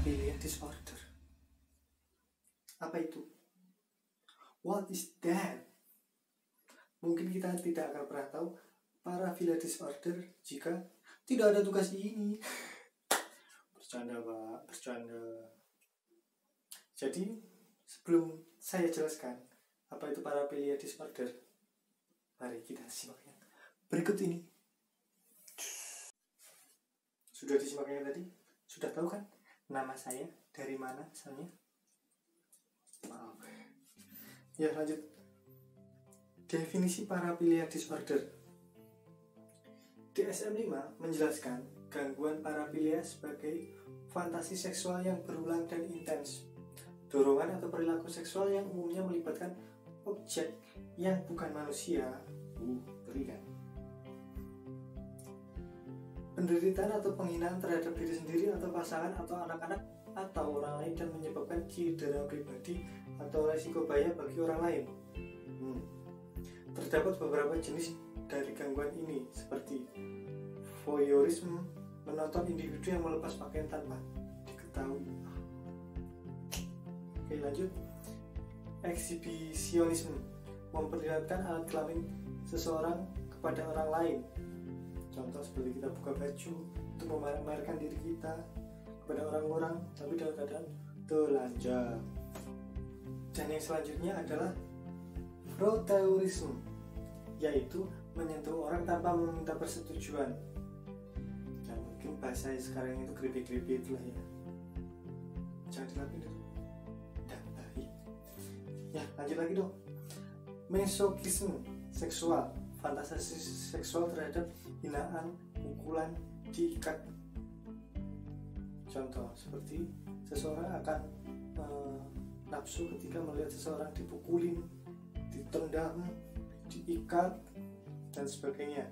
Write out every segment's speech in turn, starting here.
paraphilia disorder. Apa itu? What is that? Mungkin kita tidak akan pernah tahu paraphilia disorder jika tidak ada tugas ini. Bercanda Pak, bercanda. Jadi sebelum saya jelaskan apa itu paraphilia disorder, mari kita simak yang berikut ini. Sudah disimaknya tadi? Sudah tahu kan nama saya dari mana asalnya? Maaf. Ya, lanjut. Definisi paraphilia disorder. DSM-5 menjelaskan gangguan paraphilia sebagai fantasi seksual yang berulang dan intens, dorongan atau perilaku seksual yang umumnya melibatkan objek yang bukan manusia. Berikan. Penderitaan atau penghinaan terhadap diri sendiri atau pasangan atau anak-anak atau orang lain dan menyebabkan cedera pribadi atau resiko bahaya bagi orang lain. Terdapat beberapa jenis dari gangguan ini seperti voyeurisme, menonton individu yang melepas pakaian tanpa diketahui. Oke, lanjut. Eksibisionisme, memperlihatkan alat kelamin seseorang kepada orang lain. Contoh seperti kita buka baju untuk memamerkan diri kita kepada orang-orang, tapi dalam keadaan telanjang. Dan yang selanjutnya adalah froteurisme, yaitu menyentuh orang tanpa meminta persetujuan. Dan mungkin bahasa sekarang itu creepy-creepy itulah ya. Jangan dilakukan dulu. Dan baik. Ya, lanjut lagi dong. Masochisme seksual, fantasi seksual terhadap hinaan, pukulan, diikat. Contoh seperti seseorang akan nafsu ketika melihat seseorang dipukulin, ditendang, diikat, dan sebagainya.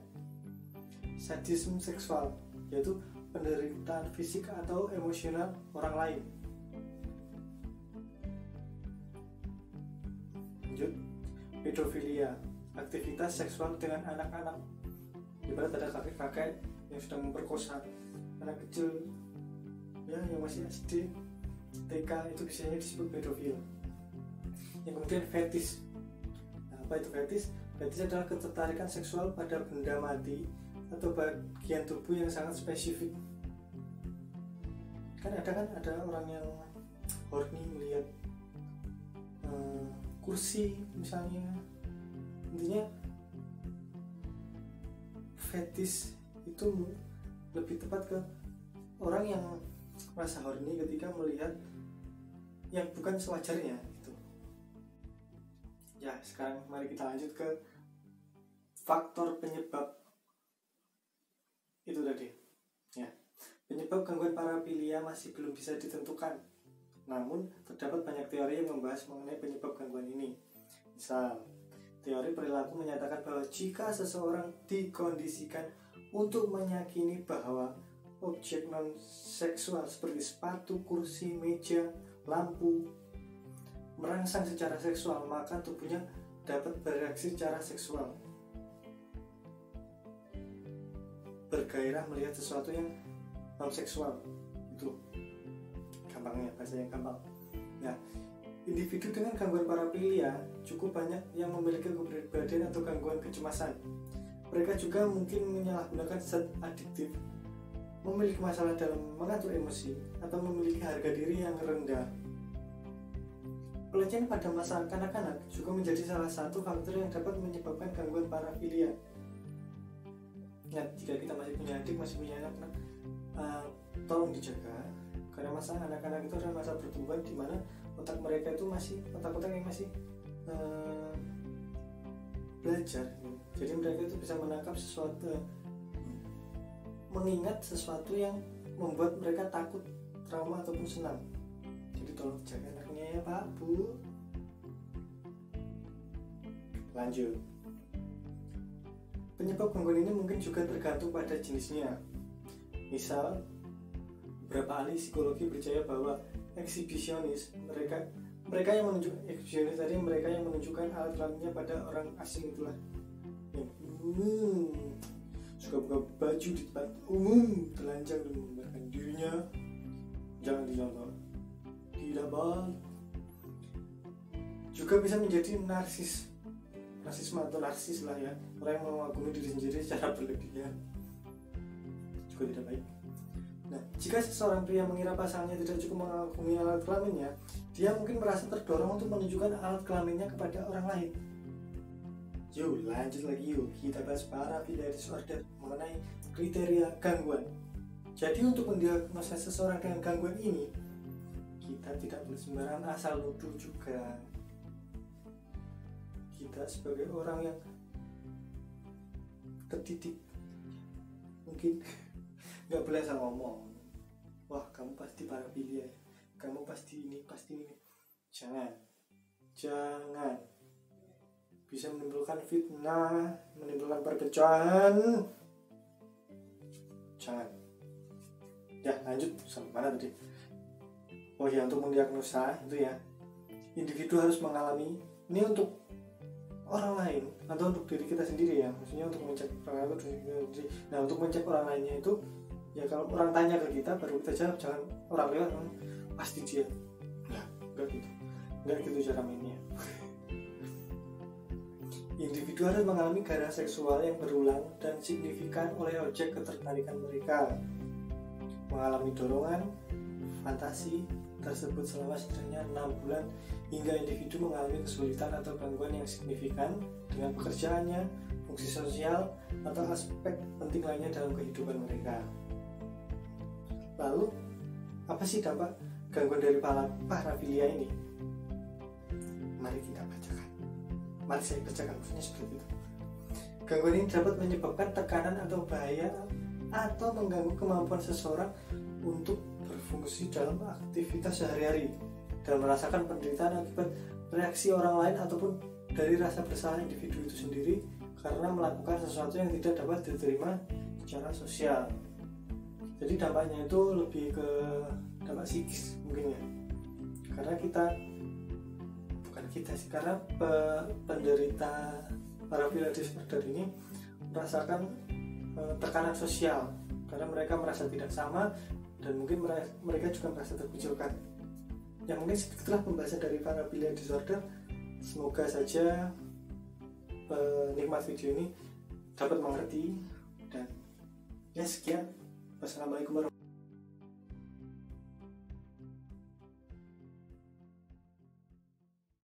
Sadisme seksual, yaitu penderitaan fisik atau emosional orang lain. Lanjut. Pedofilia, aktivitas seksual dengan anak-anak. Ibarat ada kakek-kakek yang sedang memperkosa anak kecil ya, yang masih SD, TK, itu biasanya disebut pedofil. Yang kemudian fetis. Nah, apa itu fetis? Fetis adalah ketertarikan seksual pada benda mati atau bagian tubuh yang sangat spesifik. Kan ada orang yang horny melihat kursi misalnya. Intinya fetis itu lebih tepat ke orang yang merasa horny ketika melihat yang bukan sewajarnya gitu. Ya, sekarang mari kita lanjut ke faktor penyebab itu tadi. Ya, penyebab gangguan paraphilia masih belum bisa ditentukan. Namun, terdapat banyak teori yang membahas mengenai penyebab gangguan ini. Misal, teori perilaku menyatakan bahwa jika seseorang dikondisikan untuk meyakini bahwa objek non-seksual seperti sepatu, kursi, meja, lampu merangsang secara seksual, maka tubuhnya dapat bereaksi secara seksual, bergairah melihat sesuatu yang non-seksual. Itu gampangnya, bahasa yang gampang. Nah, individu dengan gangguan paraphilia cukup banyak yang memiliki kepribadian atau gangguan kecemasan. Mereka juga mungkin menyalahgunakan zat adiktif, memiliki masalah dalam mengatur emosi, atau memiliki harga diri yang rendah. Pelecehan pada masa kanak-kanak juga menjadi salah satu faktor yang dapat menyebabkan gangguan paraphilia. Nah, jika kita masih punya adik, masih punya anak, tolong dijaga, karena masa anak-anak itu adalah masa pertumbuhan di mana otak mereka itu masih otak-otak yang masih belajar. Jadi mereka itu bisa menangkap sesuatu, mengingat sesuatu yang membuat mereka takut, trauma ataupun senang. Jadi tolong jaga anaknya ya Pak, Bu. Lanjut. Penyebab gangguan ini mungkin juga tergantung pada jenisnya. Misal, beberapa ahli psikologi percaya bahwa eksibisionis, mereka yang menunjukkan eksibisionis tadi, mereka yang menunjukkan alat kelaminnya pada orang asing itulah yang suka buka baju di tempat umum, telanjang dan menggambarkan dirinya. Jangan dicontoh. tidak baik. Juga bisa menjadi narsisme atau narsis lah ya, orang yang mengagumi diri sendiri secara berlebihan, juga tidak baik. Nah, jika seseorang pria mengira pasangannya tidak cukup mengagumi alat kelaminnya, dia mungkin merasa terdorong untuk menunjukkan alat kelaminnya kepada orang lain. Yuk lanjut lagi, yuk kita bahas parafilia disorder mengenai kriteria gangguan. Jadi untuk mendiagnosa seseorang dengan gangguan ini, kita tidak boleh sembarangan asal nuduh juga. Kita sebagai orang yang terdidik mungkin nggak boleh asal ngomong, wah kamu pasti parafilia, kamu pasti ini. Jangan bisa menimbulkan fitnah, menimbulkan perpecahan. Jangan. Ya lanjut, sampai mana tadi? Oh ya, untuk mendiagnosa itu ya, individu harus mengalami ini untuk orang lain atau untuk diri kita sendiri ya, maksudnya untuk mengecek orang lain sendiri. Nah, untuk mengecek orang lainnya itu ya, kalau orang tanya ke kita baru kita jawab, jangan orang lewat pasti dia. Enggak gitu cara mainnya. Individu harus mengalami gairah seksual yang berulang dan signifikan oleh objek ketertarikan mereka, mengalami dorongan fantasi tersebut selama setidaknya 6 bulan, hingga individu mengalami kesulitan atau gangguan yang signifikan dengan pekerjaannya, fungsi sosial, atau aspek penting lainnya dalam kehidupan mereka. Lalu, apa sih dampak gangguan dari parafilia ini? Mari kita bacakan. Mari saya bacakan, maksudnya seperti itu. Gangguan ini dapat menyebabkan tekanan atau bahaya atau mengganggu kemampuan seseorang untuk berfungsi dalam aktivitas sehari-hari dan merasakan penderitaan akibat reaksi orang lain ataupun dari rasa bersalah individu itu sendiri karena melakukan sesuatu yang tidak dapat diterima secara sosial. Jadi dampaknya itu lebih ke dampak psikis mungkin ya, karena karena penderita parafilia disorder ini merasakan tekanan sosial karena mereka merasa tidak sama, dan mungkin mereka juga merasa terkucilkan. Ya mungkin itulah pembahasan dari parafilia disorder. Semoga saja penikmat video ini dapat mengerti, dan ya sekian. Wassalamualaikum warahmatullahi wabarakatuh.